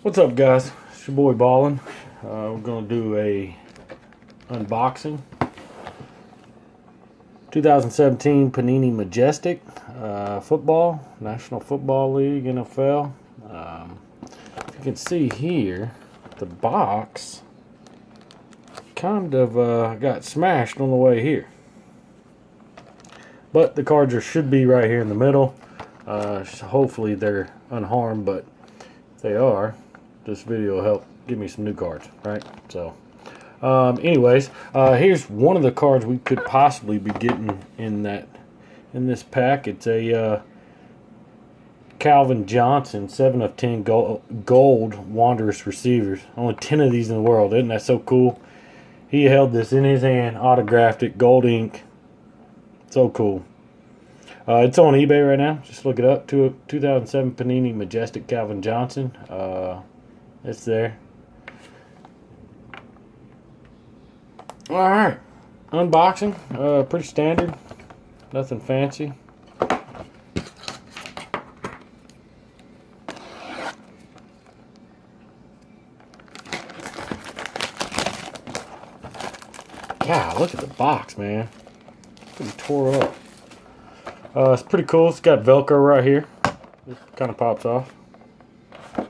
What's up, guys? It's your boy Ballin. We're gonna do a unboxing. 2017 Panini Majestic football, National Football League, NFL. If you can see here, the box kind of got smashed on the way here, but the cards should be right here in the middle. Hopefully they're unharmed, but if they are, this video will help give me some new cards, right? So anyways, here's one of the cards we could possibly be getting in this pack. It's a Calvin Johnson 7 of 10 gold Wanderers receivers. Only 10 of these in the world. Isn't that so cool? He held this in his hand, autographed it, gold ink. So cool. It's on eBay right now. Just look it up. 2007 Panini Majestic Calvin Johnson. It's there. Alright. Unboxing. Pretty standard. Nothing fancy. God, look at the box, man. Pretty tore up. It's pretty cool. It's got Velcro right here. It kind of pops off.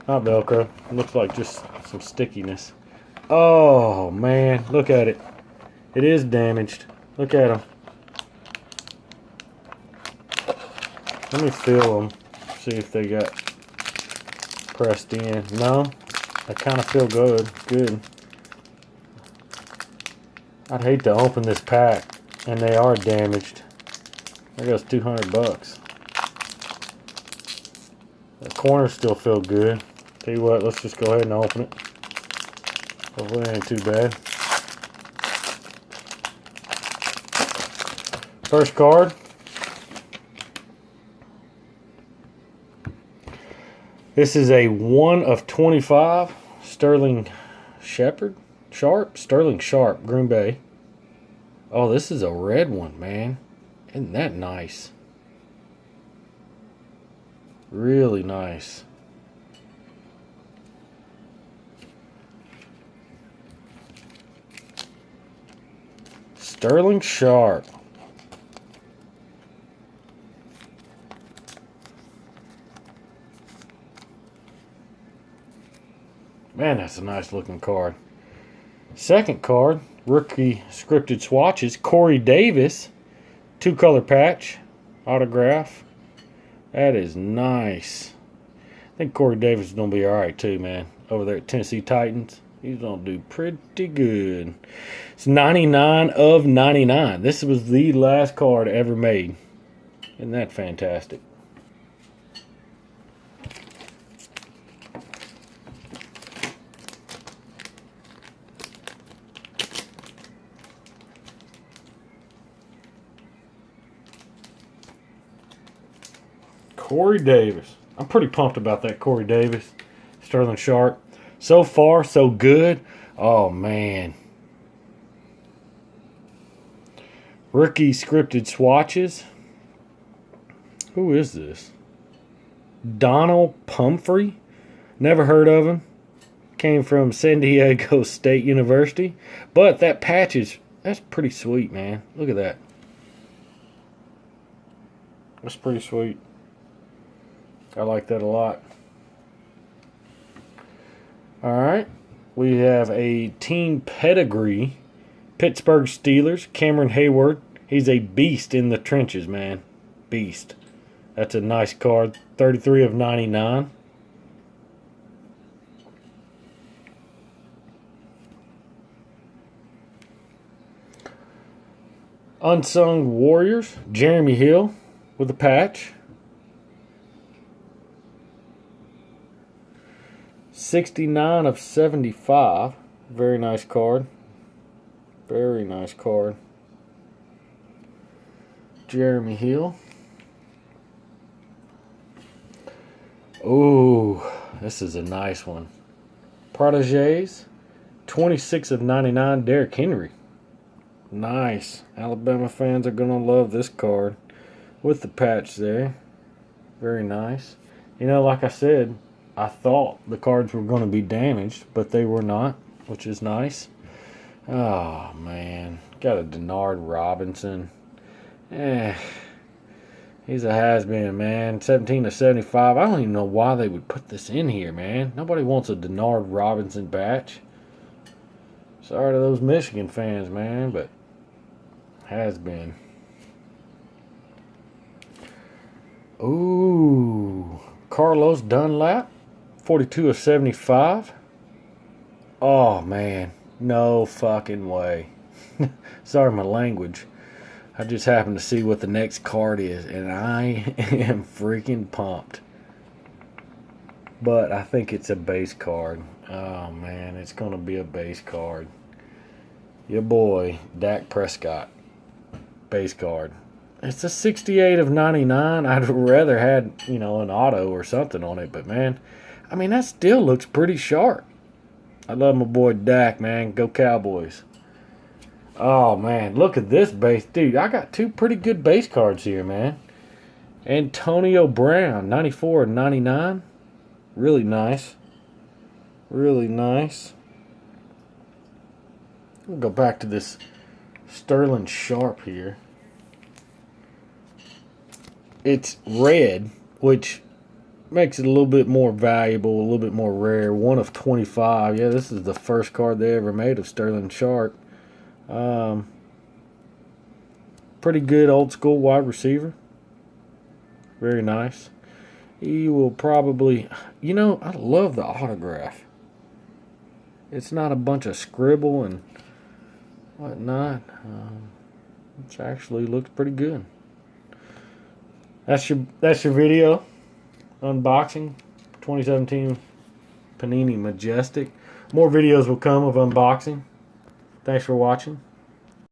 Not Velcro. It looks like just some stickiness. Oh, man. Look at it. It is damaged. Look at them. Let me feel them. See if they got pressed in. No. They kind of feel good. Good. I'd hate to open this pack and they are damaged. There goes 200 bucks. The corners still feel good. Tell you what, let's just go ahead and open it. Hopefully it ain't too bad. First card. This is a 1 of 25 Sterling Sharp, Green Bay. Oh, this is a red one, man. Isn't that nice? Really nice. Sterling Sharp. Man, that's a nice looking card. Second card, rookie scripted swatches, Corey Davis, 2-color patch, autograph. That is nice. I think Corey Davis is going to be alright too, man. Over there at Tennessee Titans. He's going to do pretty good. It's 99 of 99. This was the last card ever made. Isn't that fantastic? Corey Davis. I'm pretty pumped about that Corey Davis. Sterling Sharp. So far, so good. Oh, man. Rookie scripted swatches. Who is this? Donald Pumphrey. Never heard of him. Came from San Diego State University. But that patch that's pretty sweet, man. Look at that. That's pretty sweet. I like that a lot. Alright. We have a team pedigree. Pittsburgh Steelers. Cameron Hayward. He's a beast in the trenches, man. Beast. That's a nice card. 33 of 99. Unsung Warriors. Jeremy Hill with a patch. 69 of 75. Very nice card. Very nice card. Jeremy Hill. Ooh, this is a nice one. Protégés. 26 of 99. Derrick Henry. Nice. Alabama fans are going to love this card. With the patch there. Very nice. You know, like I said, I thought the cards were going to be damaged, but they were not, which is nice. Oh, man. Got a Denard Robinson. He's a has-been, man. 17/75. I don't even know why they would put this in here, man. Nobody wants a Denard Robinson patch. Sorry to those Michigan fans, man, but has been. Ooh. Carlos Dunlap. 42/75. Oh, man. No fucking way. Sorry my language. I just happened to see what the next card is, and I am freaking pumped. But I think it's a base card. Oh, man, it's going to be a base card. Your boy, Dak Prescott. Base card. It's a 68/99. I'd rather had, an auto or something on it, but, man, I mean, that still looks pretty sharp. I love my boy Dak, man. Go Cowboys. Oh, man. Look at this base. Dude, I got two pretty good base cards here, man. Antonio Brown, 94/99. Really nice. Really nice. We'll go back to this Sterling Sharp here. It's red, which makes it a little bit more valuable, a little bit more rare. 1/25. Yeah, this is the first card they ever made of Sterling Sharp. Pretty good old school wide receiver. Very nice. He will probably, I love the autograph. It's not a bunch of scribble and whatnot. It actually looks pretty good. That's your video unboxing 2017 Panini Majestic. More videos will come of unboxing. Thanks for watching.